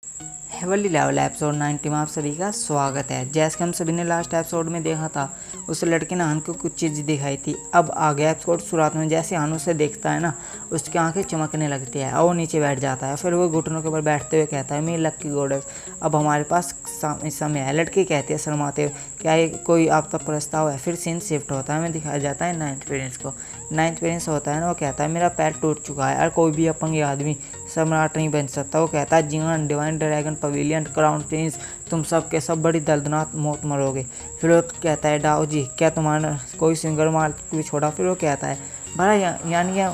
Heavenly level episode 90 में आप सभी का स्वागत है। जैसे कि हम सभी ने लास्ट एपिसोड में देखा था, उस लड़के ने हान को कुछ चीज़ दिखाई थी। अब आगे एपिसोड शुरुआत में जैसे हान उसे देखता है ना, उसकी आंखें चमकने लगती है और वो नीचे बैठ जाता है। फिर वो घुटनों के ऊपर बैठते हुए कहता है, मेरी लक्की गॉडेस, अब हमारे पास समय है। लड़की कहती है शर्माते हुए, क्या ये कोई आपका प्रस्ताव है? फिर सीन शिफ्ट होता है, हमें दिखाया जाता है नाइन्थ पेरेंट्स को। नाइन्थ पेरेंट्स होता है ना, वो कहता है मेरा पैर टूट चुका है और कोई भी अपंग आदमी सम्राट नहीं बन सकता। वो कहता है, जी हाँ, divine dragon pavilion crown Prince, तुम सब के सब बड़ी दर्दनाक मौत मरोगे। फिर वो कहता है, डाओ जी, क्या तुम्हारा कोई सिंगर माल भी छोड़ा? फिर वो कहता है, भला यानी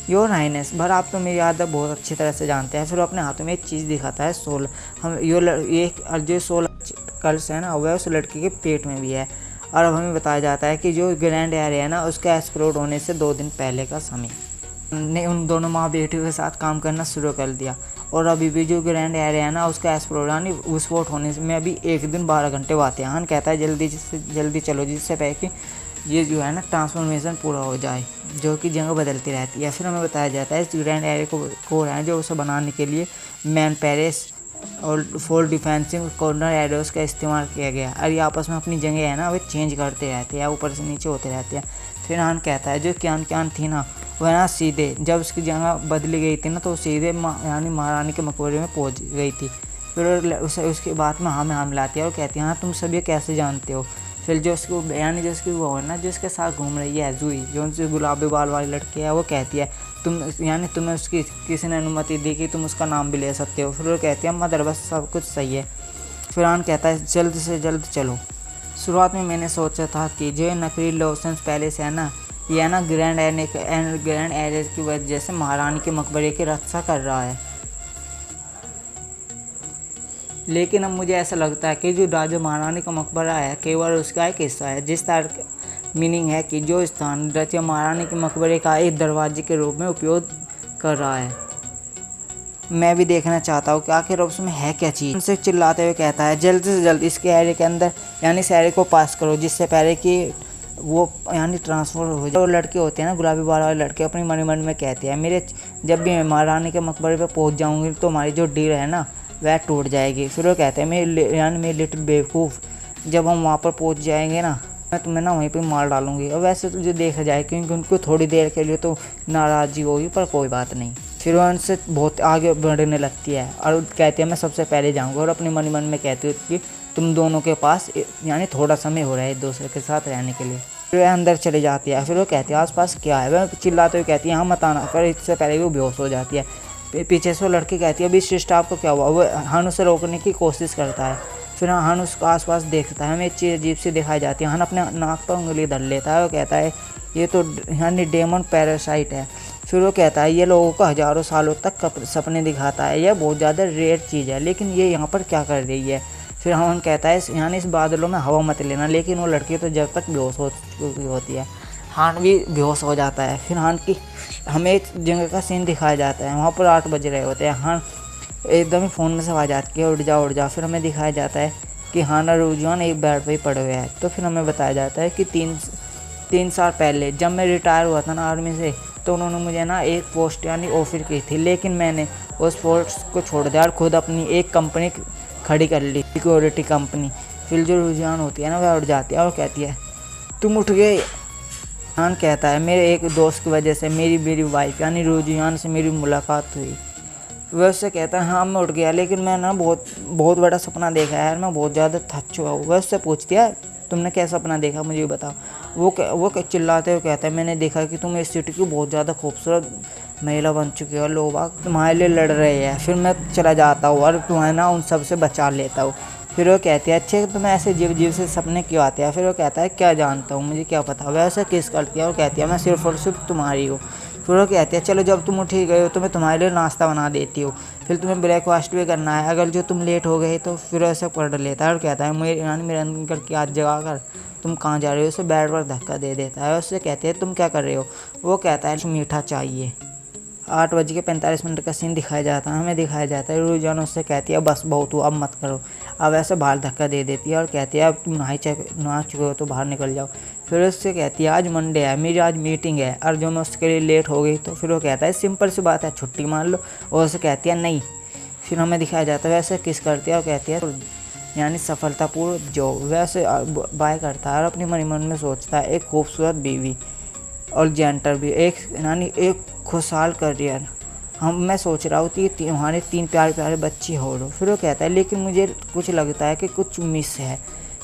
योर हाइनेस, भला आप तो मेरी आदत बहुत अच्छी तरह से जानते हैं। फिर वो अपने हाथों में एक चीज़ दिखाता है, सोल। हम ये जो सोल कल्स है ना, वह उस लड़के के पेट में भी है। और अब हमें बताया जाता है कि जो ग्रैंड एरिया है ना, उसका एक्सप्लोड होने से 2 दिन पहले का समय ने उन दोनों माँ बेटियों के साथ काम करना शुरू कर दिया। और अभी भी जो ग्रैंड एरिया है ना, उसका एक्सप्लोड यानी विस्फोट होने में अभी 1 दिन 12 घंटे बातें हैं। कहता है जल्दी चलो, जिससे पहले कि ये जो है ना ट्रांसफॉर्मेशन पूरा हो जाए, जो कि जगह बदलती रहती है। फिर हमें बताया जाता है इस ग्रैंड एरिया को है जो उसे बनाने के लिए मैन पेरिस और 4 डिफेंसिव कॉर्नर एरोस का इस्तेमाल किया गया। और ये आपस में अपनी जगह है ना, वे चेंज करते रहते हैं, ऊपर से नीचे होते रहते हैं। फिर हान कहता है, जो क्यान थी ना, वह ना सीधे जब उसकी जगह बदली गई थी ना, तो सीधे यानी महारानी के मकबरे में पहुंच गई थी। फिर उसके बाद में हाँ मिलाती है और कहती है, हाँ तुम सब ये कैसे जानते हो? फिर जो उसको यानी जो उसकी वो है ना, जो उसके साथ घूम रही है जूही, जो उनसे गुलाबी बाल वाली लड़की है, वो कहती है, तुम्हें उसकी किसी ने अनुमति दी कि तुम उसका नाम भी ले सकते हो? फिर वो कहती है, मदर बस सब कुछ सही है। फिर हान कहता है, जल्द से जल्द चलो। शुरुआत में मैंने सोचा था कि जो नकली लोसेंस पैलेस है ना, यह ना ग्रैंड एरिया की वजह से महारानी के मकबरे की रक्षा कर रहा है। लेकिन अब मुझे ऐसा लगता है कि जो राजा महारानी का मकबरा है केवल उसका एक हिस्सा है, जिस तरह मीनिंग है कि जो स्थान राजा महारानी के मकबरे का एक दरवाजे के रूप में उपयोग कर रहा है। मैं भी देखना चाहता हूँ कि आखिर उसमें है क्या चीज़। उनसे चिल्लाते हुए कहता है, जल्द से जल्द इसके एरिया के अंदर यानी इस एरिया को पास करो, जिससे पहले कि वो यानी ट्रांसफ़र हो जाए। वो लड़के होते हैं ना, गुलाबी बाल वाले लड़के, अपनी मन में कहते हैं, मेरे जब भी मैं महारानी के मकबरे पे पहुंच जाऊंगी तो हमारी जो डील है ना, वह टूट जाएगी। फिर वो कहते हैं, मेरी लिटिल बेवकूफ़, जब हम वहाँ पर पहुँच जाएंगे ना, मैं तुम्हें ना वहीं पे मार डालूंगी। और वैसे तो जो देखा जाए, क्योंकि उनको थोड़ी देर के लिए तो नाराज़गी होगी, पर कोई बात नहीं। फिर वो उनसे बहुत आगे बढ़ने लगती है और कहती है, मैं सबसे पहले जाऊँगा। और अपने मन में कहती हूँ कि तुम दोनों के पास यानी थोड़ा समय हो रहा है एक दूसरे के साथ रहने के लिए। फिर वह अंदर चले जाती है। फिर वो कहती है, आसपास क्या है? वह चिल्लाते हुए कहती है, हाँ मत आना। पर इससे पहले वो बेहोश हो जाती है। पीछे से वो लड़की कहती है, अभी शिष्ट आपको क्या हुआ? वो हान उसे रोकने की कोशिश करता है। फिर हान उसको आसपास देखता है, हमें एक चीज़ अजीब सी दिखाई जाती है। हान अपने नाक पर उंगली धर लेता है। वो कहता है, ये तो यानी डेमन पैरासाइट है। फिर वो कहता है, ये लोगों को हज़ारों सालों तक सपने दिखाता है, यह बहुत ज़्यादा रेयर चीज़ है, लेकिन ये यहाँ पर क्या कर रही है? फिर हान कहता है, यानी इस बादलों में हवा मत लेना। लेकिन वो लड़की तो जब तक बेहोश हो चुकी होती है, हान भी बेहोश हो जाता है। फिर हान की हमें एक जगह का सीन दिखाया जाता है, वहाँ पर 8 बज रहे होते हैं। हान एकदम ही फ़ोन में से आवाज़ आती है, उठ जा। फिर हमें दिखाया जाता है कि हान और रुझान एक बेड पर ही पड़े हुए हैं। तो फिर हमें बताया जाता है कि 3 साल पहले जब मैं रिटायर हुआ था ना आर्मी से, तो उन्होंने मुझे ना एक पोस्ट यानी ऑफर की थी, लेकिन मैंने उस पोस्ट को छोड़ दिया और खुद अपनी एक कंपनी खड़ी कर ली, सिक्योरिटी कंपनी। फिर जो रुझान होती है ना, वह उठ जाती है और कहती है, तुम उठ गए? हान कहता है, मेरे एक दोस्त की वजह से मेरी वाइफ यानी रुझान से मेरी मुलाकात हुई। वह उससे कहता है, हाँ मैं उठ गया, लेकिन मैं ना बहुत बड़ा सपना देखा है यार, मैं बहुत ज़्यादा थक चुका हूँ। वह उससे पूछती है, तुमने क्या सपना देखा, मुझे बताओ। वो चिल्लाते हुए कहता है, मैंने देखा कि तुम इस सिटी की बहुत ज़्यादा खूबसूरत महिला बन चुकी हो, लोग बाग तुम्हारे लिए लड़ रहे हैं। फिर मैं चला जाता हूँ और तुम्हें ना उन सब से बचा लेता हूँ। फिर वो कहती है, अच्छे तुम्हें ऐसे जीव से सपने क्यों आते हैं? फिर वो कहता है, क्या जानता हूँ, मुझे क्या पता। वैसे किस करती है और कहती है, मैं सिर्फ और सिर्फ तुम्हारी हूँ। फिर वो कहती है, चलो जब तुम उठ ही गए हो तो मैं तुम्हारे लिए नाश्ता बना देती हूँ। फिर तुम्हें ब्रेकफास्ट भी करना है, अगर जो तुम लेट हो गए तो फिर ऐसे पढ़ लेता है और कहता है, मेरे अंकल की याद जगा कर तुम कहाँ जा रहे हो? उसे बेड पर धक्का दे देता है। उससे कहते हैं, तुम क्या कर रहे हो? वो कहता है, मीठा चाहिए। 8:45 का सीन दिखाया जाता है। हमें दिखाया जाता है रुझान उससे कहती है, बस बहुत हुआ, अब मत करो। अब ऐसे बाहर धक्का दे देती है और कहती है, अब तुम नहा चुके हो तो बाहर निकल जाओ। फिर उससे कहती है, आज मंडे है, मेरी आज मीटिंग है। और जो मैं उसके लिए लेट हो गई तो फिर वो कहता है, सिंपल सी बात है, छुट्टी मान लो। और उससे कहती है, नहीं। फिर हमें दिखाया जाता है वैसे किस करती है और कहती है यानी सफलतापूर्व जो वैसे बाय करता है और अपनी मन में सोचता है एक खूबसूरत बीवी और जेंटर भी एक यानी एक खुशहाल करियर मैं सोच रहा हूँ कि तुम्हारे 3 प्यारे प्यारे बच्चे हो लो। फिर वो कहता है लेकिन मुझे कुछ लगता है कि कुछ मिस है।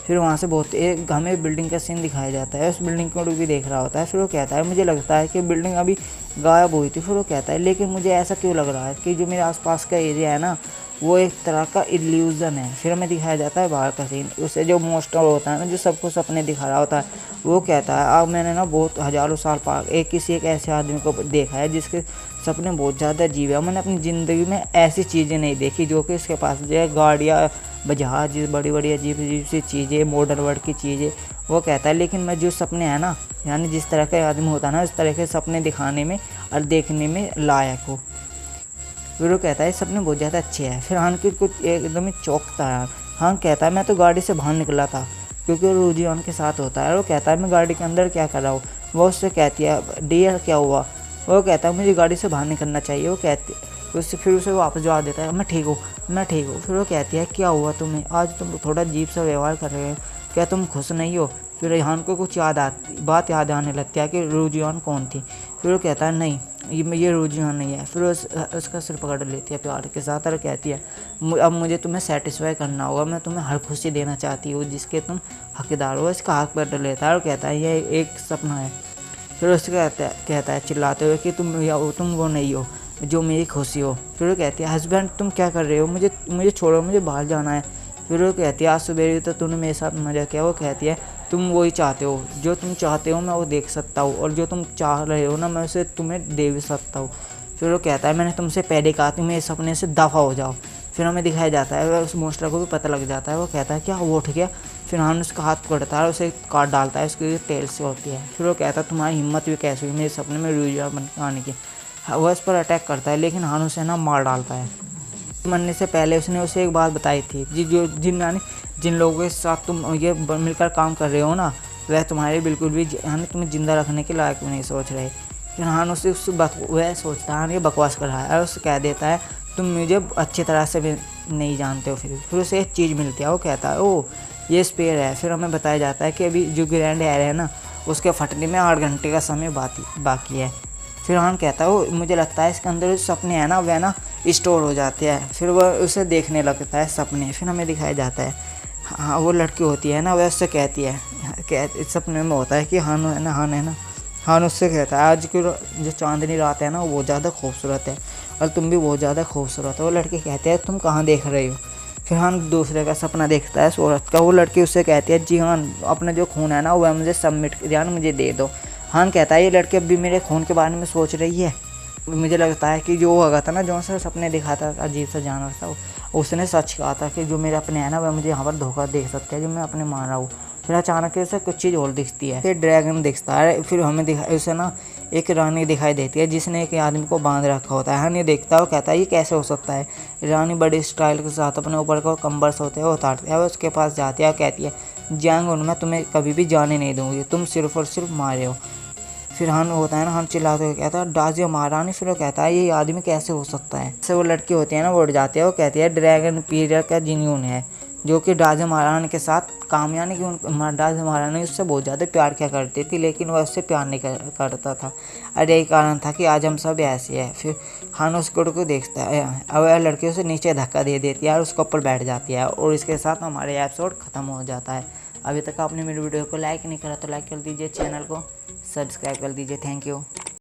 फिर वहाँ से बहुत एक हमें बिल्डिंग का सीन दिखाया जाता है, उस बिल्डिंग को भी देख रहा होता है। फिर वो कहता है मुझे लगता है कि बिल्डिंग अभी गायब हुई थी। फिर वो कहता है लेकिन मुझे ऐसा क्यों लग रहा है कि जो मेरे आसपास का एरिया है ना वो एक तरह का इल्यूज़न है। फिर हमें दिखाया जाता है बाहर का सीन, उससे जो मोस्टर होता है ना जो सबको सपने दिखा रहा होता है वो कहता है अब मैंने ना बहुत हज़ारों साल पार एक ऐसे आदमी को देखा है जिसके सपने बहुत ज़्यादा अजीब है। मैंने अपनी ज़िंदगी में ऐसी चीज़ें नहीं देखी जो कि इसके पास जो है गाड़ियाँ जहाज बड़ी बड़ी अजीब सी चीज़ें मॉडर्न वर्ल्ड की चीज़ें। वो कहता है लेकिन मैं जो सपने हैं ना यानी जिस तरह का आदमी होता है ना उस तरह के सपने दिखाने में और देखने में लायक हो। फिर वो कहता है सपने बहुत ज़्यादा अच्छे हैं। फिर हान की कुछ एकदम ही चौंकता है। हान कहता है मैं तो गाड़ी से बाहर निकला था क्योंकि रूजियन के साथ होता है। वो कहता है मैं गाड़ी के अंदर क्या कर रहा हूँ। वो उससे कहती है डियर क्या हुआ। वो कहता है मुझे गाड़ी से बाहर निकलना चाहिए। वो कहती उससे फिर उसे वापस जवाब देता है मैं ठीक हूँ। फिर वो कहती है क्या हुआ तुम्हें, आज तुम थोड़ा अजीब सा व्यवहार कर रहे हो, क्या तुम खुश नहीं हो। फिर रेहान को कुछ बात याद आने लगती है कि रूजियन कौन थी। फिर वो कहता है नहीं ये रूजियन नहीं है। फिर उसका सिर पकड़ लेती है प्यार के साथ और कहती है अब मुझे तुम्हें सेटिस्फाई करना होगा, मैं तुम्हें हर खुशी देना चाहती हूँ जिसके तुम हकदार हो। इसका हाथ पकड़ लेता है और कहता है ये एक सपना है। फिर उससे कहता है चिल्लाते हुए कि तुम वो नहीं हो जो मेरी खुशी हो। फिर वो कहती है हस्बैंड तुम क्या कर रहे हो, मुझे छोड़ो, मुझे बाहर जाना है। फिर वो कहती है आज सुबह तो तूने मेरे साथ मजा किया। वो कहती है तुम वही चाहते हो, जो तुम चाहते हो मैं वो देख सकता हूँ और जो तुम चाह रहे हो ना मैं उसे तुम्हें दे भी सकता हूँ। फिर वो कहता है मैंने तुमसे पहले कहा तुम मेरे सपने से दफ़ा हो जाओ। फिर हमें दिखाया जाता है उस मोस्टर को भी पता लग जाता है। वो कहता है क्या वो उठ गया। फिर हम उसका हाथ पकड़ता है और उसे काट डालता है, उसकी टेल से होती है। फिर वो कहता है तुम्हारी हिम्मत भी कैसे हुई मेरे सपने में रूजियन बन के आने की। वह उस पर अटैक करता है लेकिन हान उसे ना मार डालता है। मरने से पहले उसने उसे एक बात बताई थी जिन लोगों के साथ तुम ये मिलकर काम कर रहे हो ना वह तुम्हारे बिल्कुल भी यानी तुम्हें ज़िंदा रखने के लायक भी नहीं सोच रहे। फिर हान उसे वह सोचता है ये बकवास कर रहा है और उसे कह देता है तुम मुझे अच्छी तरह से भी नहीं जानते हो। फिर उसे एक चीज़ मिलती है। वो कहता है ओह ये स्पेयर है। फिर हमें बताया जाता है कि अभी जो ग्रैंड एयर है ना उसके फटने में 8 घंटे का समय बाकी है। फिर हान कहता है वो मुझे लगता है इसके अंदर जो सपने हैं ना वह ना स्टोर हो जाते हैं। फिर वह उसे देखने लगता है सपने। फिर हमें दिखाया जाता है हाँ वो लड़की होती है ना वह उससे कहती है इस सपने में होता है कि हान है ना हान उससे कहता है आज की जो चांदनी रात है ना वो ज़्यादा खूबसूरत है और तुम भी बहुत ज़्यादा खूबसूरत हो। वो लड़की कहती है तुम कहाँ देख रहे हो। फिर हान दूसरे का सपना देखता है सूरत का। वो लड़की उससे कहती है जी हाँ अपना जो खून है ना वह मुझे सबमिट यानी मुझे दे दो। हान कहता है ये लड़की अब भी मेरे खून के बारे में सोच रही है। मुझे लगता है कि जो होगा था ना जो सा सपने दिखाता अजीब सा जानवर था उसने सच कहा था कि जो मेरे अपने हैं ना वह मुझे यहाँ पर धोखा दे सकते हैं जो मैं अपने मान रहा हूँ। फिर अचानक से कुछ चीज़ और दिखती है। फिर ड्रैगन दिखता है। फिर हमें उसे ना एक रानी दिखाई देती है जिसने एक आदमी को बांध रखा होता है। हान ये देखता है और कहता है ये कैसे हो सकता है। रानी बड़ी स्टाइल के साथ अपने ऊपर को कंबर्स होते हैं वो उतारती है। वो उसके पास जाती है और कहती है जंग मैं तुम्हें कभी भी जाने नहीं दूँगी, तुम सिर्फ और सिर्फ मारे हो। फिर हान होता है ना हान चिल्लाते हुए कहता है डाजियो महारानी। फिर वो कहता है ये आदमी कैसे हो सकता है। से वो लड़की होती है ना वो उड़ जाती है। वो कहती है ड्रैगन पीरियड का जिन्यून है जो कि डाजियो महारानी के साथ काम यानी कि डाजियो महारानी उससे बहुत ज़्यादा प्यार किया करती थी लेकिन वह उससे प्यार नहीं करता था और यही कारण था कि आज हम सब ऐसे हैं। फिर हान उस गुड़ को देखता है अब वह लड़की उसे नीचे धक्का दे देती है और उसके ऊपर बैठ जाती है और इसके साथ हमारे एपिसोड ख़त्म हो जाता है। अभी तक आपने मेरी वीडियो को लाइक नहीं करा तो लाइक कर दीजिए, चैनल को सब्सक्राइब कर दीजिए। Thank you.